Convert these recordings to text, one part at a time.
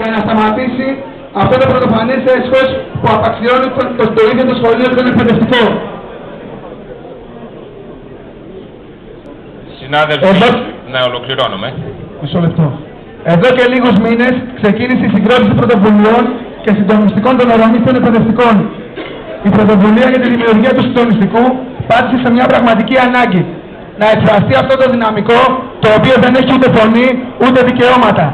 για να σταματήσει αυτό το πρωτοφανές έσχος που απαξιώνει το ίδιο το σχολείο και τον εκπαιδευτικό. Συνάδελφοι, να ολοκληρώνουμε. Μισό λεπτό. Εδώ και λίγους μήνες ξεκίνησε η συγκρότηση πρωτοβουλειών και συντονιστικών των ορομίστων εκπαιδευτικών. Η πρωτοβουλία για τη δημιουργία του συντονιστικού πάτησε σε μια πραγματική ανάγκη. Να εκφραστεί αυτό το δυναμικό, το οποίο δεν έχει ούτε φωνή ούτε δικαιώματα.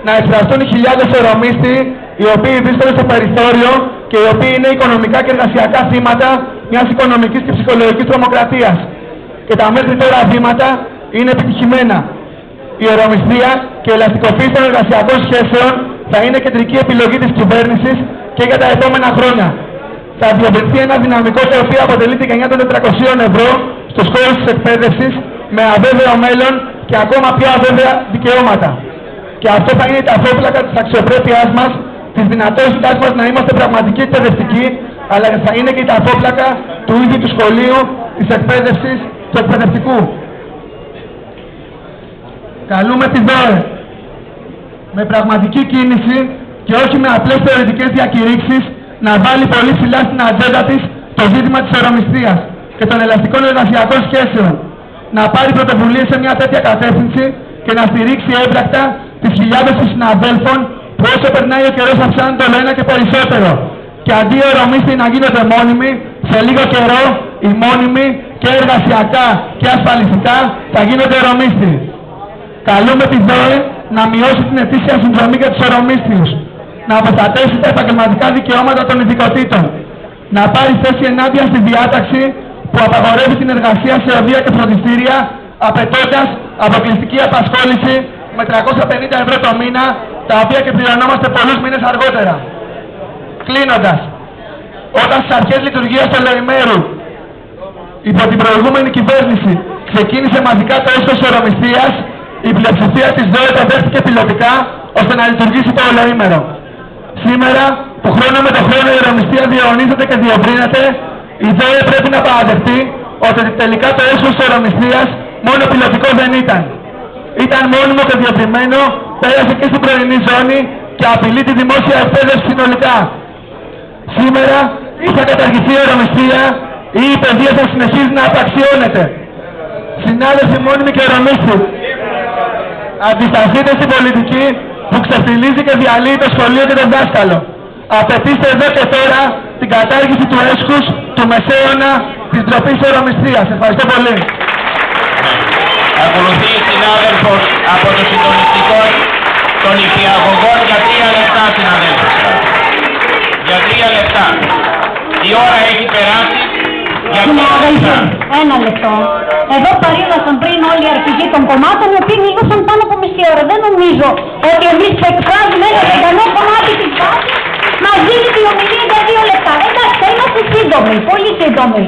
Να εκφραστούν οι χιλιάδες ορομίστοι, οι οποίοι βρίσκονται στο περιθώριο και οι οποίοι είναι οικονομικά και εργασιακά θύματα μιας οικονομικής και ψυχολογικής τρομοκρατίας. Και τα μέχρι τώρα βήματα είναι επιτυχημένα. Η ορομιστία και η ελαστικοποίηση των εργασιακών σχέσεων θα είναι κεντρική επιλογή της κυβέρνησης και για τα επόμενα χρόνια. Θα διευρυνθεί ένα δυναμικό το οποίο αποτελεί τη γενιά των 400 ευρώ στους χώρους της εκπαίδευσης με αβέβαιο μέλλον και ακόμα πιο αβέβαια δικαιώματα. Και αυτό θα είναι η ταφόπλακα της αξιοπρέπειάς μας, της δυνατότητάς μας να είμαστε πραγματικοί εκπαιδευτικοί, αλλά θα είναι και η ταφόπλακα του ίδιου του σχολείου, της εκπαίδευσης, του εκπαιδευτικού. Καλούμε τη ΔΟΕ με πραγματική κίνηση και όχι με απλές θεωρητικές διακηρύξεις να βάλει πολύ ψηλά στην ατζέντα της το ζήτημα της ορομιστίας και των ελαστικών εργασιακών σχέσεων. Να πάρει πρωτοβουλίες σε μια τέτοια κατεύθυνση και να στηρίξει έμπρακτα τις χιλιάδες των συναδέλφων που όσο περνάει ο καιρός αυξάνουν το ένα και περισσότερο. Και αντί οι ορομίστοι να γίνονται μόνιμοι, σε λίγο καιρό οι μόνιμοι και εργασιακά και ασφαλιστικά θα γίνονται ορομίστοι. Καλούμε τη ΔΟΕ να μειώσει την ετήσια συνδρομή για τους ορομίστιους, να προστατεύσει τα επαγγελματικά δικαιώματα των ειδικοτήτων, να πάρει θέση ενάντια στη διάταξη που απαγορεύει την εργασία σε οδεία και φροντιστήρια, απαιτώντας αποκλειστική απασχόληση με 350 ευρώ το μήνα, τα οποία και πληρωνόμαστε πολλούς μήνες αργότερα. Κλείνοντας, όταν στις αρχές λειτουργίας του Λεημέρου, υπό την προηγούμενη κυβέρνηση, ξεκίνησε μαζικά το έσχος της ορομιστίας, η πλειοψηφία της ΔΟΕ το δέχτηκε πιλωτικά ώστε να λειτουργήσει το ολοήμερο. Σήμερα, που χρόνο με το χρόνο η ορομιστία διαιωνίζεται και διευρύνεται, η ΔΟΕ πρέπει να παραδεχτεί ότι τελικά το έσχος της ορομιστίας μόνο πιλωτικό δεν ήταν. Ήταν μόνιμο και διευρυμένο, πέρασε και στην πρωινή ζώνη και απειλεί τη δημόσια εκπαίδευση συνολικά. Σήμερα ή θα καταργηθεί η ορομιστία ή η παιδεία θα συνεχίζει να απαξιώνεται. Συνάδελφοι μόνιμοι και ορομίστοι, αντισταθείτε στην πολιτική που ξεφτιλίζει και διαλύει το σχολείο και τον δάσκαλο. Απαιτήστε εδώ και τώρα την κατάργηση του έσχους, του μεσαίωνα, της ντροπής ορομιστίας. Ευχαριστώ πολύ. Ακολουθεί η συνάδελφος από το συντονιστικό των υπηαγωγών για 3 λεπτά, συναδέλφους. Για 3 λεπτά. Η ώρα έχει περάσει. Για 3 λεπτά. Ένα λεπτό. Εδώ παρήλασαν πριν όλοι οι αρχηγοί των κομμάτων, οι οποίοι μίλησαν πάνω από μισή ώρα. Δεν νομίζω ότι εμείς που εκφράζουμε ένα ζωντανό κομμάτι της βάσης μας δίνει την ομιλία για 2 λεπτά. Εντάξει, θα είμαστε σύντομοι, πολύ σύντομοι.